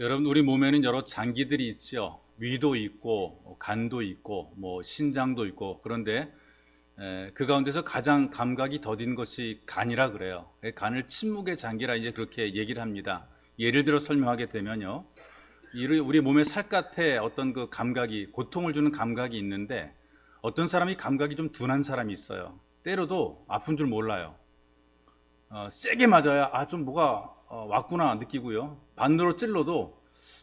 여러분, 우리 몸에는 여러 장기들이 있죠. 위도 있고 간도 있고 신장도 있고. 그런데 그 가운데서 가장 감각이 더딘 것이 간이라 그래요. 간을 침묵의 장기라 이제 그렇게 얘기를 합니다. 예를 들어 설명하게 되면요, 우리 몸에 살갗에 어떤 그 감각이, 고통을 주는 감각이 있는데, 어떤 사람이 감각이 좀 둔한 사람이 있어요. 때려도 아픈 줄 몰라요. 세게 맞아야 좀 뭐가 왔구나 느끼고요. 반대로 찔러도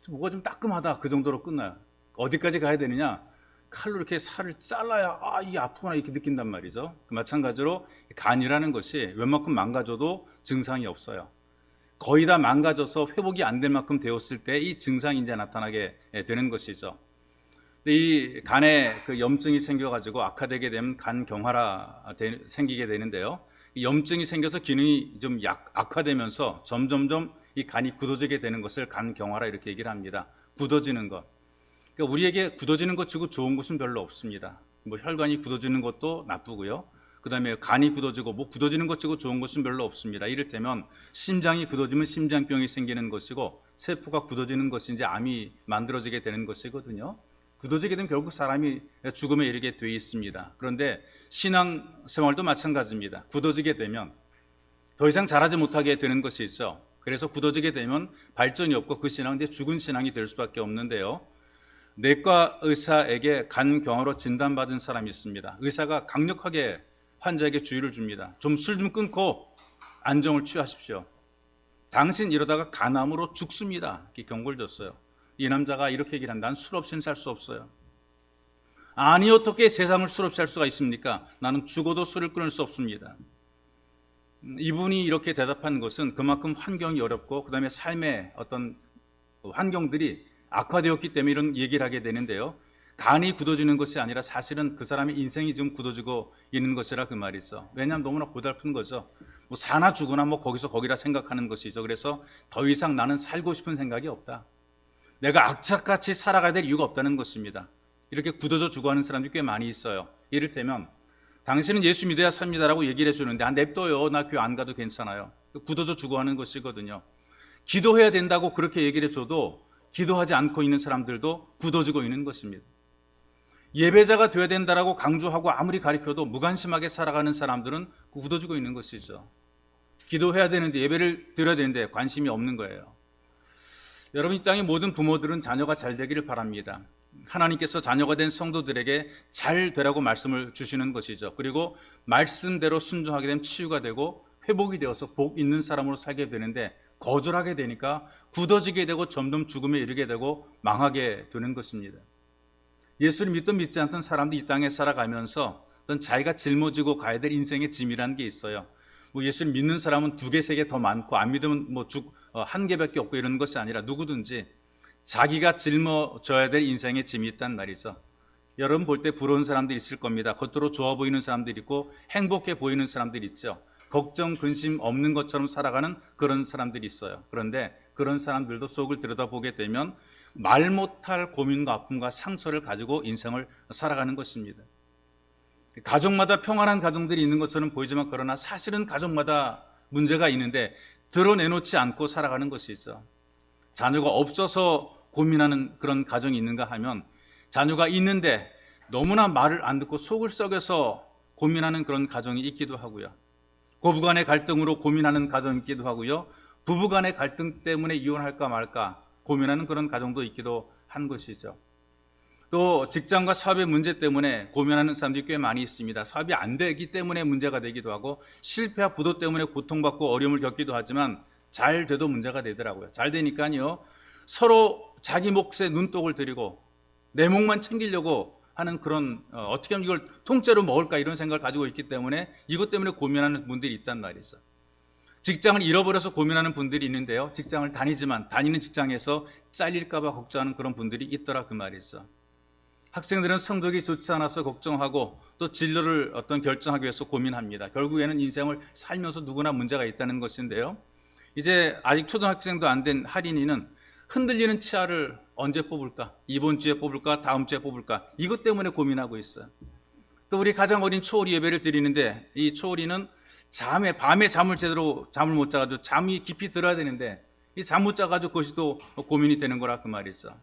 뭐가 좀 따끔하다, 그 정도로 끝나요. 어디까지 가야 되느냐? 칼로 이렇게 살을 잘라야 이게 아프구나 이렇게 느낀단 말이죠. 마찬가지로 간이라는 것이 웬만큼 망가져도 증상이 없어요. 거의 다 망가져서 회복이 안 될 만큼 되었을 때 이 증상이 이제 나타나게 되는 것이죠. 근데 이 간에 그 염증이 생겨가지고 악화되게 되면 간경화가 생기게 되는데요. 이 염증이 생겨서 기능이 좀 악화되면서 점점점 이 간이 굳어지게 되는 것을 간경화라 이렇게 얘기를 합니다. 굳어지는 것. 그러니까 우리에게 굳어지는 것 치고 좋은 것은 별로 없습니다. 혈관이 굳어지는 것도 나쁘고요. 그 다음에 간이 굳어지고 굳어지는 것 치고 좋은 것은 별로 없습니다. 이를테면 심장이 굳어지면 심장병이 생기는 것이고, 세포가 굳어지는 것이 이제 암이 만들어지게 되는 것이거든요. 굳어지게 되면 결국 사람이 죽음에 이르게 되어 있습니다. 그런데 신앙생활도 마찬가지입니다. 굳어지게 되면 더 이상 자라지 못하게 되는 것이 있죠. 그래서 굳어지게 되면 발전이 없고 그 신앙은 이제 죽은 신앙이 될 수밖에 없는데요. 내과 의사에게 간경화로 진단받은 사람이 있습니다. 의사가 강력하게 환자에게 주의를 줍니다. 좀 술 좀 끊고 안정을 취하십시오. 당신 이러다가 간암으로 죽습니다. 이렇게 경고를 줬어요. 이 남자가 이렇게 얘기를 한다. 난 술 없이는 살 수 없어요. 아니, 어떻게 세상을 술 없이 할 수가 있습니까? 나는 죽어도 술을 끊을 수 없습니다. 이분이 이렇게 대답한 것은 그만큼 환경이 어렵고 그 다음에 삶의 어떤 환경들이 악화되었기 때문에 이런 얘기를 하게 되는데요. 간이 굳어지는 것이 아니라 사실은 그 사람의 인생이 좀 굳어지고 있는 것이라 그 말이죠. 왜냐하면 너무나 고달픈 거죠. 사나 죽으나 거기서 거기라 생각하는 것이죠. 그래서 더 이상 나는 살고 싶은 생각이 없다. 내가 악착같이 살아가야 될 이유가 없다는 것입니다. 이렇게 굳어져 죽어가는 사람들이 꽤 많이 있어요. 이를테면 당신은 예수 믿어야 삽니다라고 얘기를 해주는데 냅둬요. 나 교회 안 가도 괜찮아요. 굳어져 죽어가는 것이거든요. 기도해야 된다고 그렇게 얘기를 해줘도 기도하지 않고 있는 사람들도 굳어지고 있는 것입니다. 예배자가 되어야 된다라고 강조하고 아무리 가르쳐도 무관심하게 살아가는 사람들은 굳어지고 있는 것이죠. 기도해야 되는데, 예배를 드려야 되는데 관심이 없는 거예요. 여러분, 이 땅의 모든 부모들은 자녀가 잘 되기를 바랍니다. 하나님께서 자녀가 된 성도들에게 잘 되라고 말씀을 주시는 것이죠. 그리고 말씀대로 순종하게 되면 치유가 되고 회복이 되어서 복 있는 사람으로 살게 되는데, 거절하게 되니까 굳어지게 되고 점점 죽음에 이르게 되고 망하게 되는 것입니다. 예수를 믿든 믿지 않던 사람들이 이 땅에 살아가면서 어떤 자기가 짊어지고 가야 될 인생의 짐이라는 게 있어요. 예수를 믿는 사람은 2개, 3개 더 많고, 안 믿으면 1개밖에 없고 이런 것이 아니라 누구든지 자기가 짊어져야 될 인생의 짐이 있단 말이죠. 여러분 볼 때 부러운 사람들이 있을 겁니다. 겉으로 좋아 보이는 사람들이 있고 행복해 보이는 사람들이 있죠. 걱정, 근심 없는 것처럼 살아가는 그런 사람들이 있어요. 그런데 그런 사람들도 속을 들여다보게 되면 말 못할 고민과 아픔과 상처를 가지고 인생을 살아가는 것입니다. 가족마다 평안한 가정들이 있는 것처럼 보이지만, 그러나 사실은 가족마다 문제가 있는데 드러내놓지 않고 살아가는 것이죠. 자녀가 없어서 고민하는 그런 가정이 있는가 하면, 자녀가 있는데 너무나 말을 안 듣고 속을 썩여서 고민하는 그런 가정이 있기도 하고요. 고부간의 갈등으로 고민하는 가정이 있기도 하고요. 부부간의 갈등 때문에 이혼할까 말까 고민하는 그런 가정도 있기도 한 것이죠. 또 직장과 사업의 문제 때문에 고민하는 사람들이 꽤 많이 있습니다. 사업이 안 되기 때문에 문제가 되기도 하고, 실패와 부도 때문에 고통받고 어려움을 겪기도 하지만 잘 돼도 문제가 되더라고요. 잘 되니까요, 서로 자기 몫에 눈독을 들이고 내 몫만 챙기려고 하는 그런, 어떻게 하면 이걸 통째로 먹을까 이런 생각을 가지고 있기 때문에 이것 때문에 고민하는 분들이 있단 말이죠. 직장을 잃어버려서 고민하는 분들이 있는데요, 직장을 다니지만 다니는 직장에서 잘릴까 봐 걱정하는 그런 분들이 있더라 그 말이죠. 학생들은 성적이 좋지 않아서 걱정하고 또 진로를 결정하기 위해서 고민합니다. 결국에는 인생을 살면서 누구나 문제가 있다는 것인데요, 이제 아직 초등학생도 안 된 할인이는 흔들리는 치아를 언제 뽑을까? 이번 주에 뽑을까? 다음 주에 뽑을까? 이것 때문에 고민하고 있어요. 또 우리 가장 어린 초월이 예배를 드리는데, 이 초월이는 밤에 잠을 제대로 못 자가지고 잠이 깊이 들어야 되는데 이 잠 못 자가지고 그것이 또 고민이 되는 거라 그 말이죠.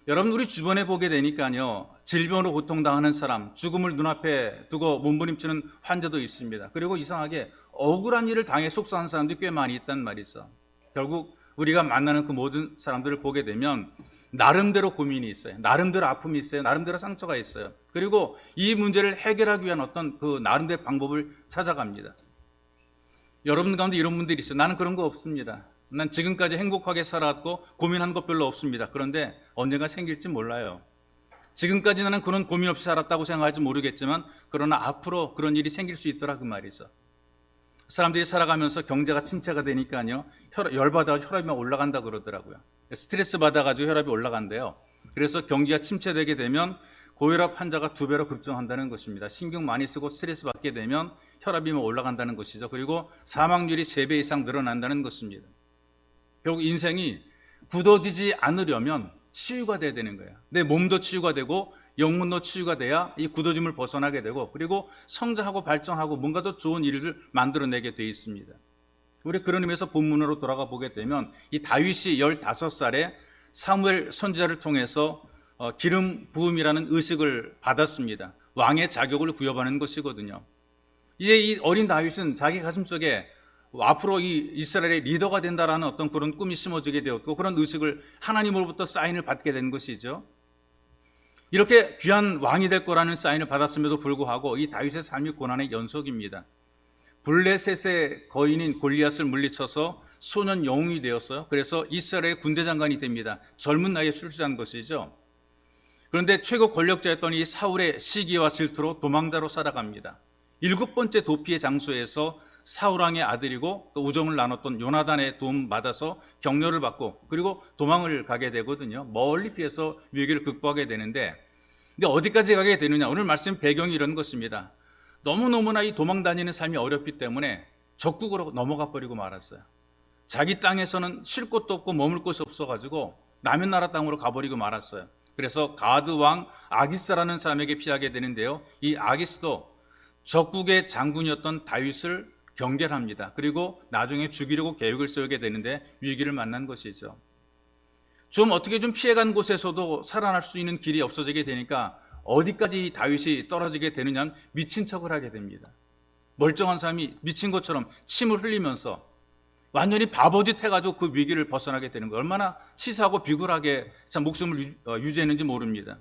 여러분, 우리 주변에 보게 되니까요, 질병으로 고통당하는 사람, 죽음을 눈앞에 두고 몸부림치는 환자도 있습니다. 그리고 이상하게 억울한 일을 당해 속상한 사람들이 꽤 많이 있단 말이죠. 결국 우리가 만나는 그 모든 사람들을 보게 되면 나름대로 고민이 있어요. 나름대로 아픔이 있어요. 나름대로 상처가 있어요. 그리고 이 문제를 해결하기 위한 어떤 그 나름대로 방법을 찾아갑니다. 여러분 가운데 이런 분들이 있어요. 나는 그런 거 없습니다. 난 지금까지 행복하게 살아왔고 고민한 것 별로 없습니다. 그런데 언젠가 생길지 몰라요. 지금까지 나는 그런 고민 없이 살았다고 생각할지 모르겠지만 그러나 앞으로 그런 일이 생길 수 있더라 그 말이죠. 사람들이 살아가면서 경제가 침체가 되니까요, 열받아서 혈압이 막 올라간다 그러더라고요. 스트레스 받아가지고 혈압이 올라간대요. 그래서 경기가 침체되게 되면 고혈압 환자가 2배로 급증한다는 것입니다. 신경 많이 쓰고 스트레스 받게 되면 혈압이 막 올라간다는 것이죠. 그리고 사망률이 3배 이상 늘어난다는 것입니다. 결국 인생이 굳어지지 않으려면 치유가 돼야 되는 거예요. 내 몸도 치유가 되고 영문도 치유가 돼야 이 굳어짐을 벗어나게 되고, 그리고 성장하고 발전하고 뭔가 더 좋은 일을 만들어내게 되어 있습니다. 우리 그런 의미에서 본문으로 돌아가 보게 되면 이 다윗이 15살에 사무엘 선지자를 통해서 기름 부음이라는 의식을 받았습니다. 왕의 자격을 부여받는 것이거든요. 이제 이 어린 다윗은 자기 가슴속에 앞으로 이 이스라엘의 리더가 된다라는 어떤 그런 꿈이 심어지게 되었고, 그런 의식을 하나님으로부터 사인을 받게 된 것이죠. 이렇게 귀한 왕이 될 거라는 사인을 받았음에도 불구하고 이 다윗의 삶이 고난의 연속입니다. 블레셋의 거인인 골리앗을 물리쳐서 소년 영웅이 되었어요. 그래서 이스라엘의 군대 장관이 됩니다. 젊은 나이에 출세한 것이죠. 그런데 최고 권력자였던 이 사울의 시기와 질투로 도망자로 살아갑니다. 7번째 도피의 장소에서 사울왕의 아들이고 또 우정을 나눴던 요나단의 도움 받아서 격려를 받고 그리고 도망을 가게 되거든요. 멀리 피해서 위기를 극복하게 되는데, 근데 어디까지 가게 되느냐? 오늘 말씀 배경이 이런 것입니다. 너무너무나 이 도망 다니는 삶이 어렵기 때문에 적국으로 넘어가 버리고 말았어요. 자기 땅에서는 쉴 곳도 없고 머물 곳이 없어가지고 남의 나라 땅으로 가버리고 말았어요. 그래서 가드 왕 아기스라는 사람에게 피하게 되는데요, 이 아기스도 적국의 장군이었던 다윗을 경계합니다. 그리고 나중에 죽이려고 계획을 세우게 되는데 위기를 만난 것이죠. 좀 어떻게 좀 피해간 곳에서도 살아날 수 있는 길이 없어지게 되니까 어디까지 다윗이 떨어지게 되느냐는 미친 척을 하게 됩니다. 멀쩡한 사람이 미친 것처럼 침을 흘리면서 완전히 바보짓 해가지고 그 위기를 벗어나게 되는 거예요. 얼마나 치사하고 비굴하게 참 목숨을 유지했는지 모릅니다.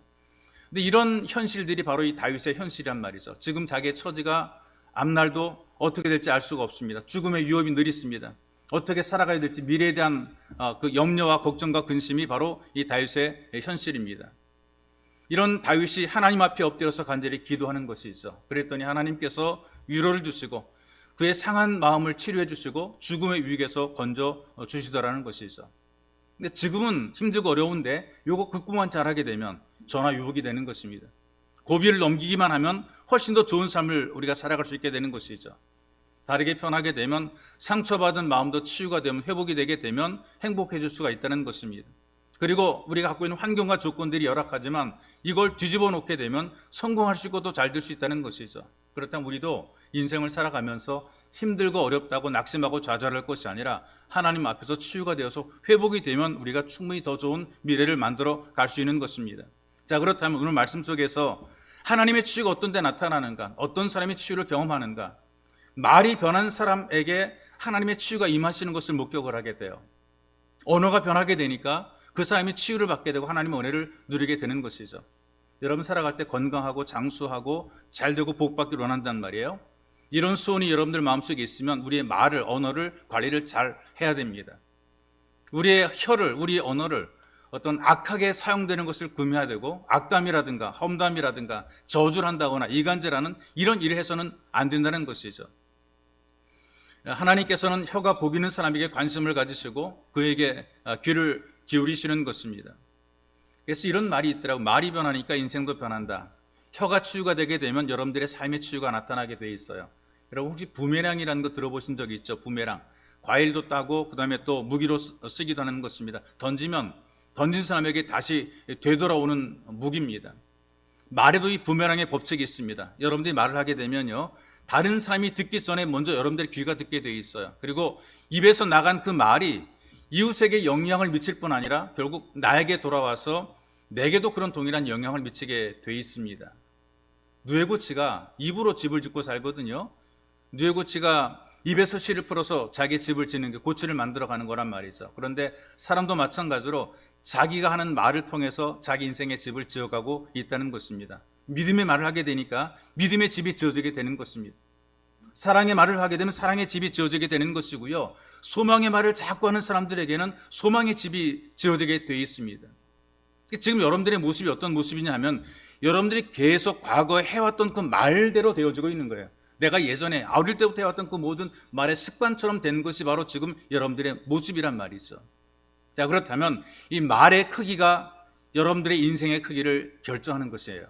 근데 이런 현실들이 바로 이 다윗의 현실이란 말이죠. 지금 자기의 처지가 앞날도 어떻게 될지 알 수가 없습니다. 죽음의 위협이 늘 있습니다. 어떻게 살아가야 될지 미래에 대한 그 염려와 걱정과 근심이 바로 이 다윗의 현실입니다. 이런 다윗이 하나님 앞에 엎드려서 간절히 기도하는 것이죠. 그랬더니 하나님께서 위로를 주시고 그의 상한 마음을 치료해 주시고 죽음의 위기에서 건져 주시더라는 것이죠. 근데 지금은 힘들고 어려운데 요거 극복만 잘하게 되면 전화위복이 되는 것입니다. 고비를 넘기기만 하면 훨씬 더 좋은 삶을 우리가 살아갈 수 있게 되는 것이죠. 다르게 편하게 되면 상처받은 마음도 치유가 되면 회복이 되게 되면 행복해질 수가 있다는 것입니다. 그리고 우리가 갖고 있는 환경과 조건들이 열악하지만 이걸 뒤집어 놓게 되면 성공할 수 있고 또 잘 될 수 있다는 것이죠. 그렇다면 우리도 인생을 살아가면서 힘들고 어렵다고 낙심하고 좌절할 것이 아니라 하나님 앞에서 치유가 되어서 회복이 되면 우리가 충분히 더 좋은 미래를 만들어 갈 수 있는 것입니다. 자, 그렇다면 오늘 말씀 속에서 하나님의 치유가 어떤 데 나타나는가? 어떤 사람이 치유를 경험하는가? 말이 변한 사람에게 하나님의 치유가 임하시는 것을 목격을 하게 돼요. 언어가 변하게 되니까 그 사람이 치유를 받게 되고 하나님의 은혜를 누리게 되는 것이죠. 여러분 살아갈 때 건강하고 장수하고 잘되고 복받기를 원한단 말이에요. 이런 소원이 여러분들 마음속에 있으면 우리의 말을, 언어를 관리를 잘 해야 됩니다. 우리의 혀를, 우리의 언어를 어떤 악하게 사용되는 것을 금해야 되고 악담이라든가 험담이라든가 저주를 한다거나 이간질하는 이런 일을 해서는 안 된다는 것이죠. 하나님께서는 혀가 복있는 사람에게 관심을 가지시고 그에게 귀를 기울이시는 것입니다. 그래서 이런 말이 있더라고요. 말이 변하니까 인생도 변한다. 혀가 치유가 되게 되면 여러분들의 삶의 치유가 나타나게 돼 있어요. 여러분 혹시 부메랑이라는 거 들어보신 적이 있죠? 부메랑. 과일도 따고 그다음에 또 무기로 쓰기도 하는 것입니다. 던지면 던진 사람에게 다시 되돌아오는 무기입니다. 말에도 이 부메랑의 법칙이 있습니다. 여러분들이 말을 하게 되면요, 다른 사람이 듣기 전에 먼저 여러분들의 귀가 듣게 돼 있어요. 그리고 입에서 나간 그 말이 이웃에게 영향을 미칠 뿐 아니라 결국 나에게 돌아와서 내게도 그런 동일한 영향을 미치게 돼 있습니다. 누에고치가 입으로 집을 짓고 살거든요. 누에고치가 입에서 씨를 풀어서 자기 집을 짓는 게 고치를 만들어가는 거란 말이죠. 그런데 사람도 마찬가지로 자기가 하는 말을 통해서 자기 인생의 집을 지어가고 있다는 것입니다. 믿음의 말을 하게 되니까 믿음의 집이 지어지게 되는 것입니다. 사랑의 말을 하게 되면 사랑의 집이 지어지게 되는 것이고요. 소망의 말을 자꾸 하는 사람들에게는 소망의 집이 지어지게 되어 있습니다. 지금 여러분들의 모습이 어떤 모습이냐 하면 여러분들이 계속 과거에 해왔던 그 말대로 되어지고 있는 거예요. 내가 예전에 어릴 때부터 해왔던 그 모든 말의 습관처럼 된 것이 바로 지금 여러분들의 모습이란 말이죠. 자, 그렇다면 이 말의 크기가 여러분들의 인생의 크기를 결정하는 것이에요.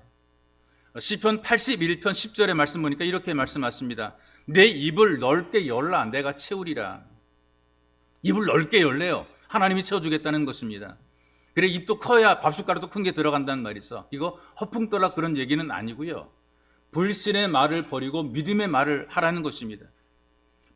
시편 81편 10절의 말씀 보니까 이렇게 말씀하십니다. 내 입을 넓게 열라 내가 채우리라. 입을 넓게 열래요. 하나님이 채워주겠다는 것입니다. 그래, 입도 커야 밥숟가락도 큰 게 들어간다는 말이죠. 이거 허풍떨락 그런 얘기는 아니고요. 불신의 말을 버리고 믿음의 말을 하라는 것입니다.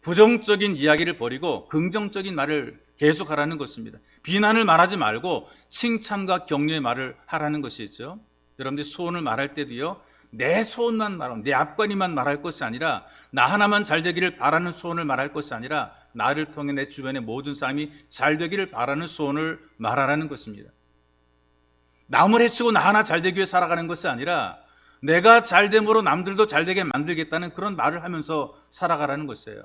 부정적인 이야기를 버리고 긍정적인 말을 계속하라는 것입니다. 비난을 말하지 말고 칭찬과 격려의 말을 하라는 것이죠. 여러분들이 소원을 말할 때도요, 내 소원만 말하고 내 앞가림만 말할 것이 아니라 나 하나만 잘 되기를 바라는 소원을 말할 것이 아니라 나를 통해 내 주변의 모든 사람이 잘 되기를 바라는 소원을 말하라는 것입니다. 남을 해치고 나 하나 잘 되기 위해 살아가는 것이 아니라 내가 잘 됨으로 남들도 잘 되게 만들겠다는 그런 말을 하면서 살아가라는 것이에요.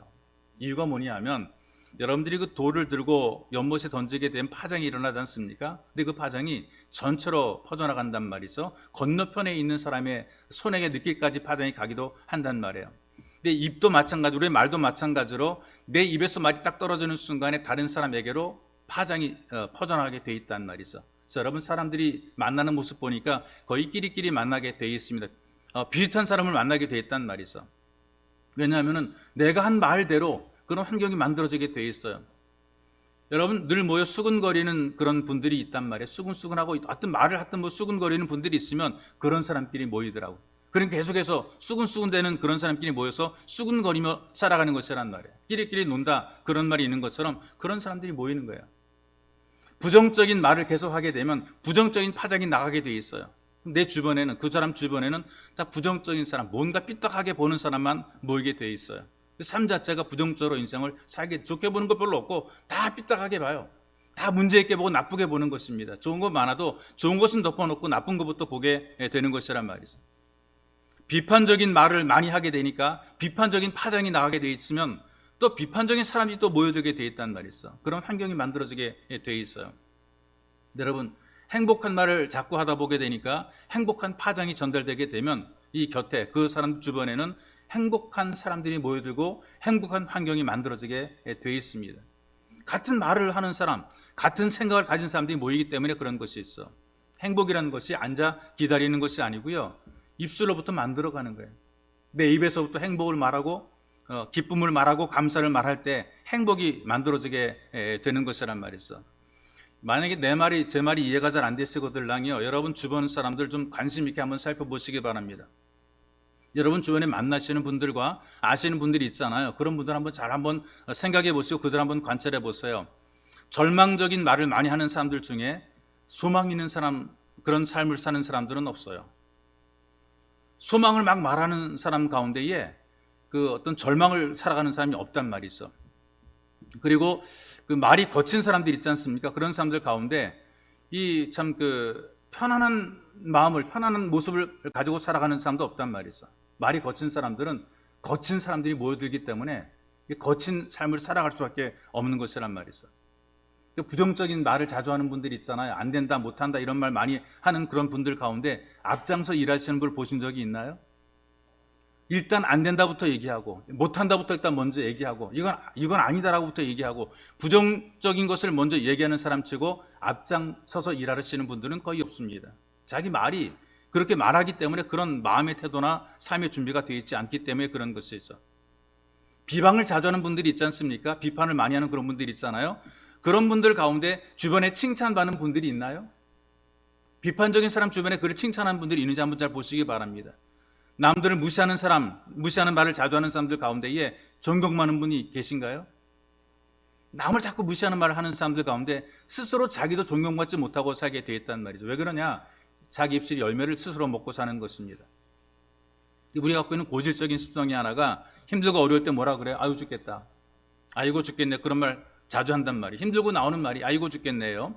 이유가 뭐냐 하면 여러분들이 그 돌을 들고 연못에 던지게 되면 파장이 일어나지 않습니까? 근데 그 파장이 전체로 퍼져나간단 말이죠. 건너편에 있는 사람의 손에게 느끼기까지 파장이 가기도 한단 말이에요. 내 입도 마찬가지로, 우리의 말도 마찬가지로 내 입에서 말이 딱 떨어지는 순간에 다른 사람에게로 파장이 퍼져나가게 돼 있단 말이죠. 그래서 여러분, 사람들이 만나는 모습 보니까 거의 끼리끼리 만나게 돼 있습니다. 비슷한 사람을 만나게 돼 있단 말이죠. 왜냐하면 내가 한 말대로 그런 환경이 만들어지게 돼 있어요. 여러분, 늘 모여 수근거리는 그런 분들이 있단 말이에요. 수근수근하고 어떤 말을 하든 뭐 수근거리는 분들이 있으면 그런 사람끼리 모이더라고요. 그러니까 계속해서 수근수근대는 그런 사람끼리 모여서 수근거리며 살아가는 것이란 말이에요. 끼리끼리 논다 그런 말이 있는 것처럼 그런 사람들이 모이는 거예요. 부정적인 말을 계속하게 되면 부정적인 파장이 나가게 돼 있어요. 내 주변에는, 그 사람 주변에는 다 부정적인 사람, 뭔가 삐딱하게 보는 사람만 모이게 돼 있어요. 삶 자체가 부정적으로 인생을 살게, 좋게 보는 것 별로 없고 다 삐딱하게 봐요. 다 문제 있게 보고 나쁘게 보는 것입니다. 좋은 것 많아도 좋은 것은 덮어놓고 나쁜 것부터 보게 되는 것이란 말이죠. 비판적인 말을 많이 하게 되니까 비판적인 파장이 나가게 돼 있으면 또 비판적인 사람이 또 모여들게 돼 있단 말이죠. 그런 환경이 만들어지게 돼 있어요. 여러분, 행복한 말을 자꾸 하다 보게 되니까 행복한 파장이 전달되게 되면 이 곁에 그 사람 주변에는 행복한 사람들이 모여들고 행복한 환경이 만들어지게 돼 있습니다. 같은 말을 하는 사람, 같은 생각을 가진 사람들이 모이기 때문에 그런 것이 있어. 행복이라는 것이 앉아 기다리는 것이 아니고요, 입술로부터 만들어가는 거예요. 내 입에서부터 행복을 말하고 기쁨을 말하고 감사를 말할 때 행복이 만들어지게 되는 것이란 말이죠. 만약에 제 말이 이해가 잘 안 되시거들랑요, 여러분 주변 사람들 좀 관심 있게 한번 살펴보시기 바랍니다. 여러분 주변에 만나시는 분들과 아시는 분들이 있잖아요. 그런 분들 한번 생각해 보시고 그들 한번 관찰해 보세요. 절망적인 말을 많이 하는 사람들 중에 소망 있는 사람, 그런 삶을 사는 사람들은 없어요. 소망을 막 말하는 사람 가운데에 그 어떤 절망을 살아가는 사람이 없단 말이죠. 그리고 그 말이 거친 사람들 있지 않습니까? 그런 사람들 가운데 이 참 그 편안한 마음을, 편안한 모습을 가지고 살아가는 사람도 없단 말이죠. 말이 거친 사람들은 거친 사람들이 모여들기 때문에 거친 삶을 살아갈 수밖에 없는 것이란 말이죠. 부정적인 말을 자주 하는 분들이 있잖아요. 안 된다, 못한다 이런 말 많이 하는 그런 분들 가운데 앞장서 일하시는 분을 보신 적이 있나요? 일단 안 된다부터 얘기하고 못한다부터 일단 먼저 얘기하고 이건 아니다라고부터 얘기하고 부정적인 것을 먼저 얘기하는 사람치고 앞장서서 일하시는 분들은 거의 없습니다. 자기 말이 그렇게 말하기 때문에 그런 마음의 태도나 삶의 준비가 되어 있지 않기 때문에 그런 것이죠. 비방을 자주 하는 분들이 있지 않습니까? 비판을 많이 하는 그런 분들이 있잖아요. 그런 분들 가운데 주변에 칭찬받는 분들이 있나요? 비판적인 사람 주변에 그를 칭찬하는 분들이 있는지 한번 잘 보시기 바랍니다. 남들을 무시하는 사람, 무시하는 말을 자주 하는 사람들 가운데에 존경받는 분이 계신가요? 남을 자꾸 무시하는 말을 하는 사람들 가운데 스스로 자기도 존경받지 못하고 살게 돼 있단 말이죠. 왜 그러냐? 자기 입술 열매를 스스로 먹고 사는 것입니다. 우리가 갖고 있는 고질적인 습성이 하나가 힘들고 어려울 때 뭐라 그래요? 아유 죽겠다. 아이고 죽겠네. 그런 말 자주 한단 말이에요. 힘들고 나오는 말이 아이고 죽겠네요.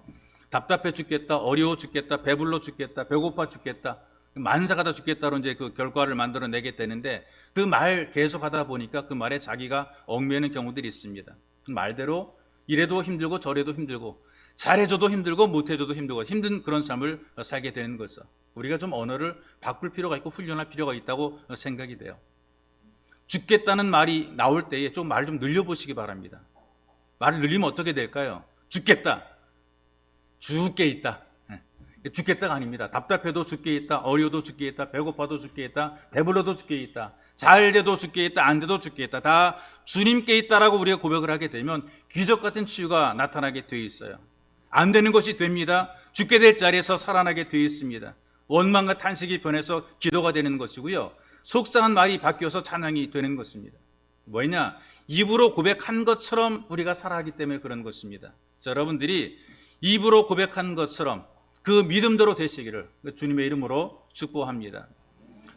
답답해 죽겠다. 어려워 죽겠다. 배불러 죽겠다. 배고파 죽겠다. 만사가 다 죽겠다로 이제 그 결과를 만들어내게 되는데 그 말 계속 하다 보니까 그 말에 자기가 얽매이는 경우들이 있습니다. 그 말대로 이래도 힘들고 저래도 힘들고 잘해줘도 힘들고 못해줘도 힘들고 힘든 그런 삶을 살게 되는 거죠. 우리가 좀 언어를 바꿀 필요가 있고 훈련할 필요가 있다고 생각이 돼요. 죽겠다는 말이 나올 때에 좀 말 좀 늘려보시기 바랍니다. 말을 늘리면 어떻게 될까요? 죽겠다. 죽게 있다. 죽겠다가 아닙니다. 답답해도 죽게 있다. 어려워도 죽게 있다. 배고파도 죽게 있다. 배불러도 죽게 있다. 잘 돼도 죽게 있다. 안 돼도 죽게 있다. 다 주님께 있다라고 우리가 고백을 하게 되면 기적 같은 치유가 나타나게 되어 있어요. 안 되는 것이 됩니다. 죽게 될 자리에서 살아나게 되어 있습니다. 원망과 탄식이 변해서 기도가 되는 것이고요. 속상한 말이 바뀌어서 찬양이 되는 것입니다. 뭐냐? 입으로 고백한 것처럼 우리가 살아가기 때문에 그런 것입니다. 자, 여러분들이 입으로 고백한 것처럼 그 믿음대로 되시기를 주님의 이름으로 축복합니다.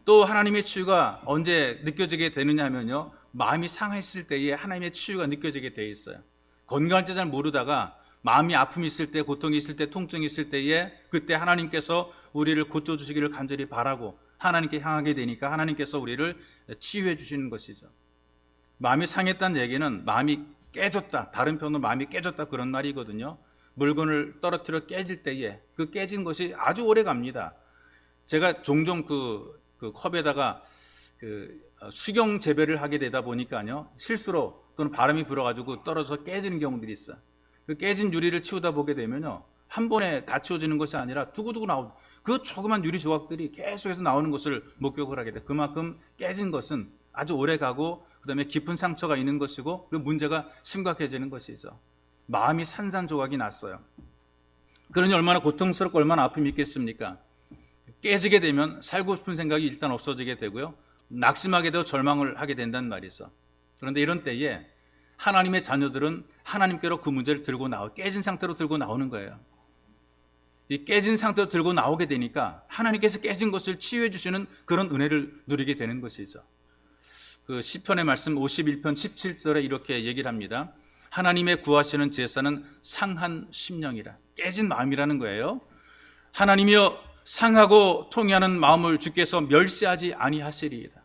또 하나님의 치유가 언제 느껴지게 되느냐 하면요, 마음이 상했을 때에 하나님의 치유가 느껴지게 돼 있어요. 건강할 때 잘 모르다가 마음이 아픔이 있을 때, 고통이 있을 때, 통증이 있을 때에 그때 하나님께서 우리를 고쳐주시기를 간절히 바라고 하나님께 향하게 되니까 하나님께서 우리를 치유해 주시는 것이죠. 마음이 상했다는 얘기는 마음이 깨졌다, 다른 표현으로 마음이 깨졌다 그런 말이거든요. 물건을 떨어뜨려 깨질 때에 그 깨진 것이 아주 오래 갑니다. 제가 종종 그 컵에다가 수경 재배를 하게 되다 보니까요, 실수로 또는 바람이 불어가지고 떨어져서 깨지는 경우들이 있어요. 그 깨진 유리를 치우다 보게 되면요, 한 번에 다 치워지는 것이 아니라 두고두고 나오고 그 조그만 유리 조각들이 계속해서 나오는 것을 목격을 하게 돼요. 그만큼 깨진 것은 아주 오래 가고 그 다음에 깊은 상처가 있는 것이고 그 문제가 심각해지는 것이죠. 마음이 산산조각이 났어요. 그러니 얼마나 고통스럽고 얼마나 아픔이 있겠습니까? 깨지게 되면 살고 싶은 생각이 일단 없어지게 되고요, 낙심하게 되고 절망을 하게 된단 말이죠. 그런데 이런 때에 하나님의 자녀들은 하나님께로 그 문제를 들고 깨진 상태로 들고 나오는 거예요. 이 깨진 상태로 들고 나오게 되니까 하나님께서 깨진 것을 치유해 주시는 그런 은혜를 누리게 되는 것이죠. 그 시편의 말씀 51편 17절에 이렇게 얘기를 합니다. 하나님의 구하시는 제사는 상한 심령이라, 깨진 마음이라는 거예요. 하나님이여 상하고 통해하는 마음을 주께서 멸시하지 아니하시리이다.